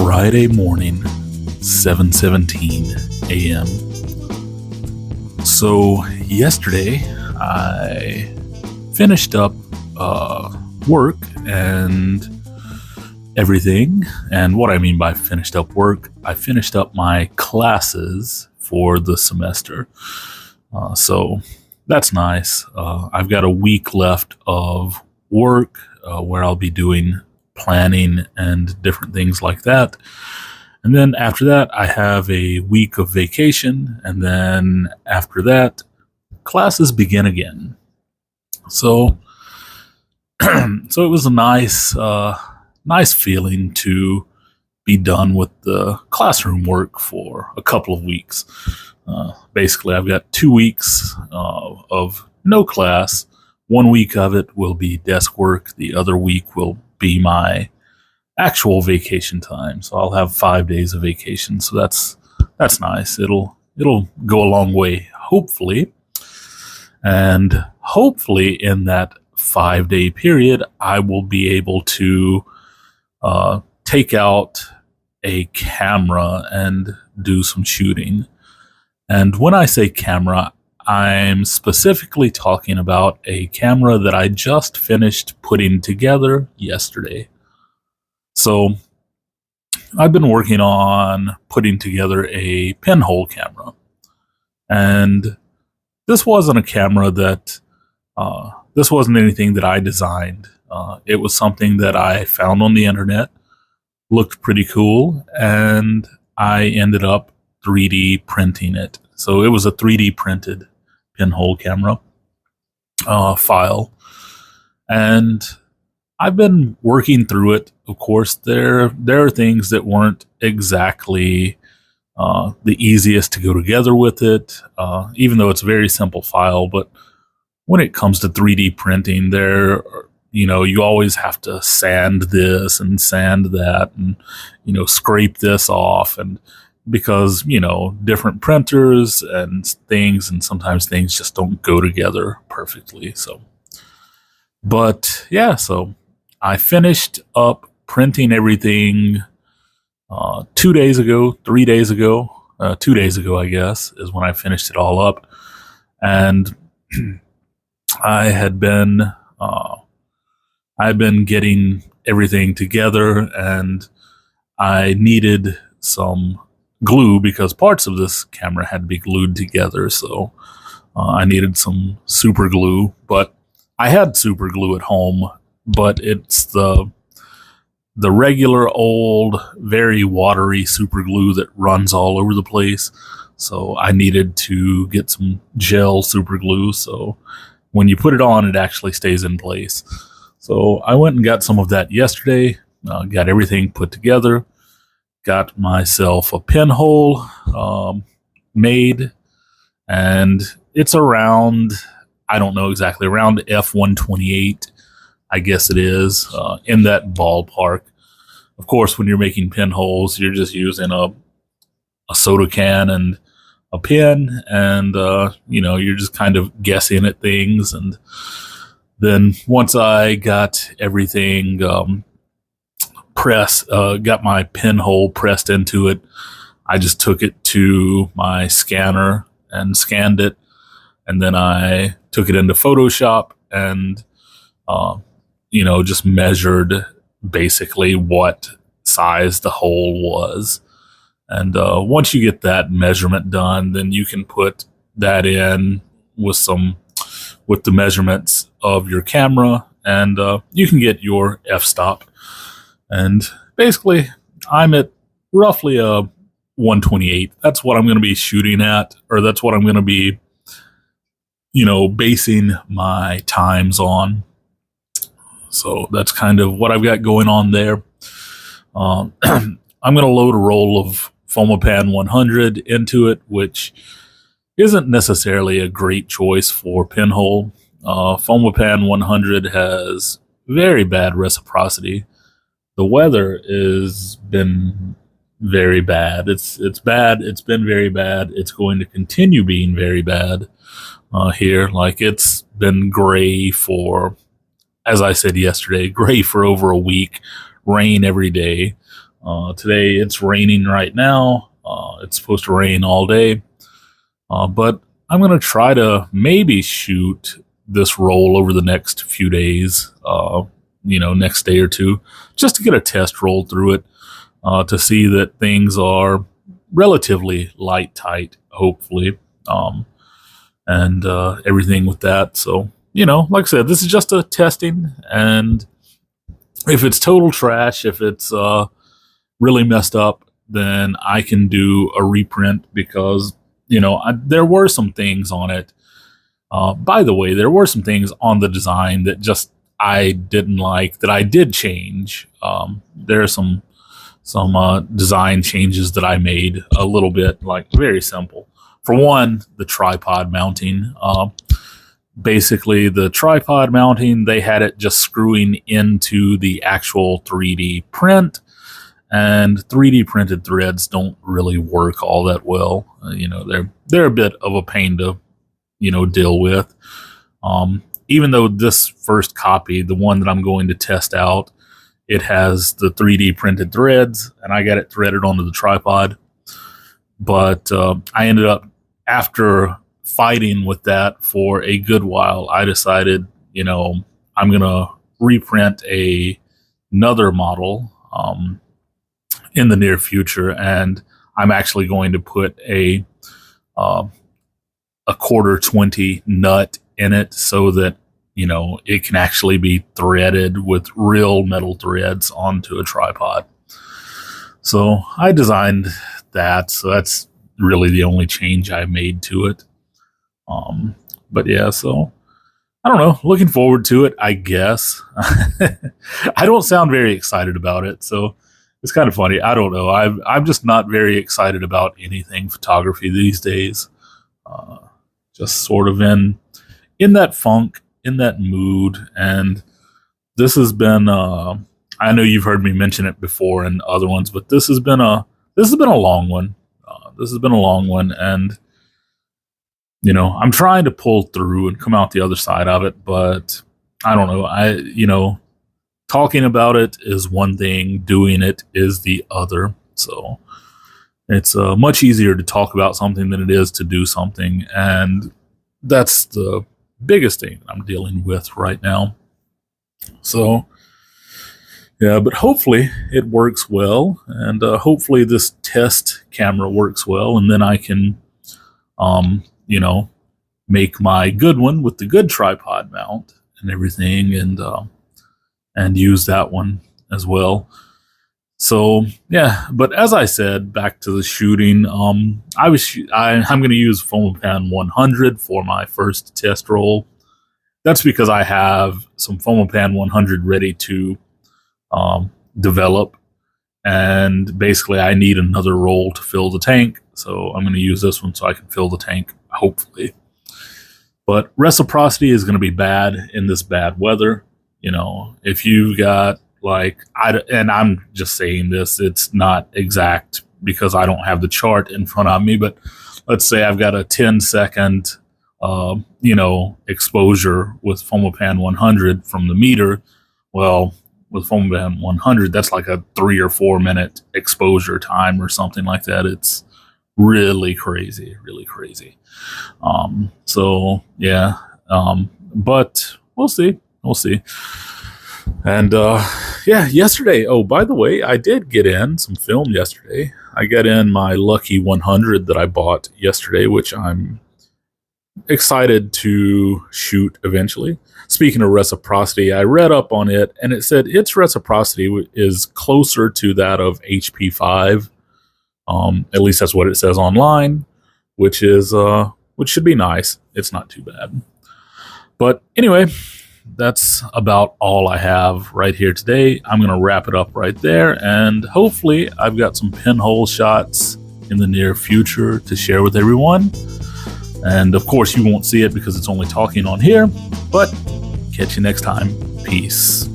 Friday morning, 7:17 a.m. So yesterday I finished up work and everything. And what I mean by finished up work, I finished up my classes for the semester. So that's nice. I've got a week left of work where I'll be doing planning and different things like that. And then after that, I have a week of vacation. And then after that, classes begin again. So, so it was a nice feeling to be done with the classroom work for a couple of weeks. Basically, I've got 2 weeks of no class. 1 week of it will be desk work. The other week will be my actual vacation time. So I'll have 5 days of vacation. So that's nice. It'll go a long way, hopefully. And hopefully in that 5-day period, I will be able to take out a camera and do some shooting. And when I say camera, I'm specifically talking about a camera that I just finished putting together yesterday. So I've been working on putting together a pinhole camera. And this wasn't a camera that, this wasn't anything that I designed. It was something that I found on the internet, looked pretty cool, and I ended up 3D printing it. So it was a 3D printed pinhole camera file. And I've been working through it. Of course, there are things that weren't exactly the easiest to go together with it, even though it's a very simple file. But when it comes to 3D printing, you always have to sand this and sand that and, scrape this off. And because, different printers and things, and sometimes things just don't go together perfectly. So I finished up printing everything 2 days ago, 3 days ago, 2 days ago, I guess, is when I finished it all up. And I've been getting everything together, and I needed some glue because parts of this camera had to be glued together. So I needed some super glue, but I had super glue at home, but it's the regular old, very watery super glue that runs all over the place. So I needed to get some gel super glue. So when you put it on, it actually stays in place. So I went and got some of that yesterday, got everything put together, got myself a pinhole made, and it's around, I don't know exactly, around F128, I guess it is, in that ballpark. Of course, when you're making pinholes, you're just using a soda can and a pin, and you're just kind of guessing at things. And then once I got everything got my pinhole pressed into it, I just took it to my scanner and scanned it, and then I took it into Photoshop and just measured basically what size the hole was. And once you get that measurement done, then you can put that in with the measurements of your camera, and you can get your f-stop. And basically, I'm at roughly a 128. That's what I'm going to be shooting at, or that's what I'm going to be, basing my times on. So that's kind of what I've got going on there. I'm going to load a roll of Fomapan 100 into it, which isn't necessarily a great choice for pinhole. Fomapan 100 has very bad reciprocity. The weather has been very bad. It's bad. It's been very bad. It's going to continue being very bad here. Like, it's been gray for, as I said yesterday, gray for over a week, rain every day. Today it's raining right now. It's supposed to rain all day. But I'm going to try to maybe shoot this roll over the next few days, next day or two, just to get a test roll through it, to see that things are relatively light tight, hopefully, and everything with that. So, like I said, this is just a testing, and if it's total trash, if it's really messed up, then I can do a reprint because, there were some things on it. By the way, there were some things on the design that just I didn't like that I did change. There are some design changes that I made a little bit, like very simple. For one, the tripod mounting. Basically, the tripod mounting, they had it just screwing into the actual 3D print, and 3D printed threads don't really work all that well. They're a bit of a pain to deal with. Even though this first copy, the one that I'm going to test out, it has the 3D printed threads, and I got it threaded onto the tripod. But I ended up, after fighting with that for a good while, I decided, I'm going to reprint another model in the near future, and I'm actually going to put a quarter 20 nut in it so that it can actually be threaded with real metal threads onto a tripod. So I designed that, so that's really the only change I made to it. But yeah, so I don't know, looking forward to it, I guess. I don't sound very excited about it, so it's kind of funny. I don't know. I'm just not very excited about anything photography these days. Just sort of in that funk, in that mood, and this has been. I know you've heard me mention it before in other ones, but this has been a long one. This has been a long one, and I'm trying to pull through and come out the other side of it, but I don't know. Talking about it is one thing, doing it is the other. So it's much easier to talk about something than it is to do something. And that's the biggest thing I'm dealing with right now. So, yeah, but hopefully it works well. And hopefully this test camera works well. And then I can, make my good one with the good tripod mount and everything, and use that one as well. So yeah, but as I said, back to the shooting, I'm going to use Fomapan 100 for my first test roll. That's because I have some Fomapan 100 ready to develop, and basically I need another roll to fill the tank. So I'm going to use this one so I can fill the tank, hopefully. But reciprocity is going to be bad in this bad weather. If you've got and I'm just saying this, it's not exact because I don't have the chart in front of me, but let's say I've got a 10-second, exposure with Fomapan 100 from the meter. Well, with Fomapan 100, that's like a 3 or 4 minute exposure time or something like that. It's really crazy, really crazy. So yeah, but we'll see. And yesterday, oh, by the way, I did get in some film yesterday. I got in my Lucky 100 that I bought yesterday, which I'm excited to shoot eventually. Speaking of reciprocity, I read up on it, and it said its reciprocity is closer to that of HP5. At least that's what it says online, which should be nice. It's not too bad. But anyway, that's about all I have right here today. I'm going to wrap it up right there, and hopefully I've got some pinhole shots in the near future to share with everyone. And of course you won't see it because it's only talking on here, but catch you next time. Peace.